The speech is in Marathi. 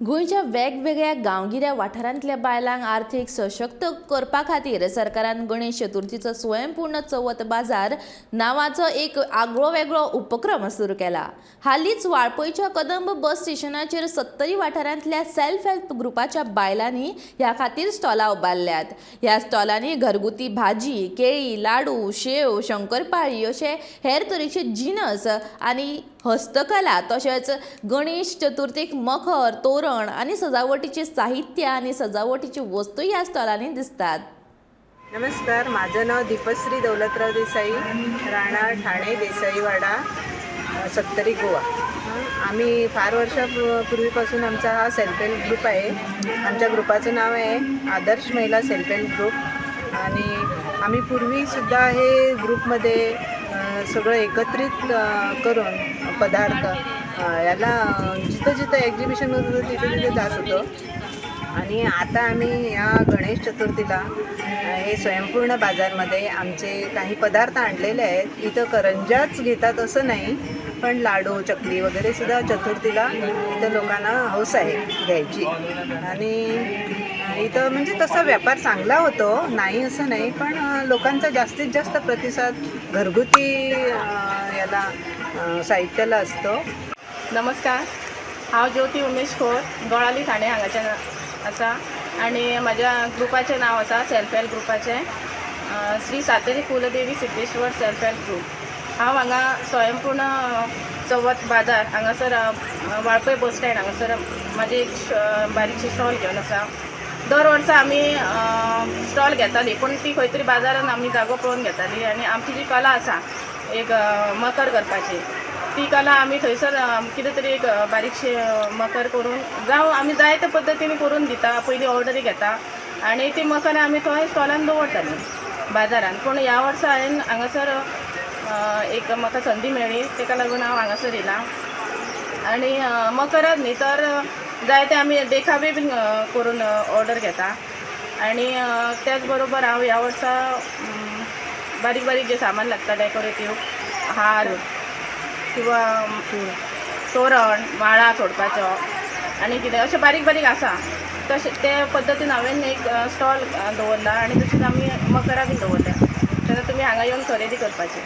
गोंयच्या वेगवेगळ्या गांवगिऱ्या वाठारांतल्या बायलांक आर्थीक सशक्त करपा खातीर सरकारान गणेश चतुर्थीचो स्वयंपूर्ण चवथ बाजार नांवाचो एक आगळो वेगळो उपक्रम सुरू केला। हालींच वाळपयच्या कदंब बस स्टेशनाचेर 70 वाठारांतल्या सेल्फ हेल्प ग्रुपाच्या बायलांनी ह्या खातीर स्टॉलां उबारल्यात। ह्या स्टॉलांनी घरगुती भाजी, केळी, लाडू, शेव, शंकरपाळी अशे हेर तरेचे जिनस आनी हस्तकला तशेंच गणेश चतुर्थीक मखर, तोरण आनी सजावटीचे साहित्य आनी सजावटीची वस्तू ह्या स्टॉलांनी दिसतात। नमस्कार, माझं नाव दीपश्री दौलतराव देसाई, राहणार ठाणे देसाईवाडा, सत्तरी गोवा। आम्ही फार वर्षापूर्वीपासून आमचा हा सेल्फ हेल्प ग्रुप आहे। आमच्या ग्रुपाचं नाव आहे आदर्श महिला सेल्फ हेल्प ग्रुप आणि आम्ही पूर्वीसुद्धा हे ग्रुपमध्ये सगळं एकत्रित करून पदार्थ याला जिथं जिथं एक्झिबिशन होत होतं तिथे तिथे जात होतो। आणि आता आम्ही या गणेश चतुर्थीला हे स्वयंपूर्ण बाजारमध्ये आमचे काही पदार्थ आणलेले आहेत। इथं करंजाच घेतात असं नाही, पण लाडू, चकली वगैरे सुद्धा चतुर्थीला इथं लोकांना हौस आहे घ्यायची। आणि इथं म्हणजे तसा व्यापार चांगला होतो, नाही असं नाही, पण लोकांचा जास्तीत जास्त प्रतिसाद घरगुती याला साहित्याला असतो। नमस्कार, हांव ज्योती उमेश खोर, गोळाली ठाणे हांगाच्यान आसा आणि म्हाज्या ग्रुपाचें नांव आसा सेल्फ हेल्प ग्रुपाचें श्री सातेरी कुलदेवी सिद्धेश्वर सेल्फ हेल्प ग्रुप। हांव हांगा स्वयंपूर्ण चवथ बाजार हांगासर वाळपय बस स्टँड हांगासर म्हाजी एक बारीकशी स्टॉल घेवन आसा। दर वर्सा आमी स्टॉल घेताली, पूण ती खंय तरी बाजारान आमी जागो पळोवन घेताली आणि आमची जी कला आसा एक मकर करपाची, ती कला आमी थंयसर कितें तरी एक बारीकशी मकर करून जावं आमी जाय त्या पद्दतीन करून दिता, पयलीं ऑर्डरी घेता आणि ती मकर आमी थंय स्टॉलान दवरताली बाजारान। पूण ह्या वर्सा हांवें हांगासर एक म्हाका संदी मेळ्ळी, ताका लागून हांव हांगासर येयलां। आणि मकरात न्ही तर जायते आमी देखावे बीन करून ऑर्डर घेता आणि त्याच बरोबर हांव ह्या वर्सा बारीक बारीक जे सामान लागता डेकोरेटीव, हार किंवा तोरण, माळा सोडपाचो आणि कितें अशें बारीक बारीक आसा तशें ते पद्दतीन हांवें एक स्टॉल दवरला आणि तशेंच आमी मकरां बीन दवरल्या। तेन्ना तुमी हांगा येवन खरेदी करपाचें।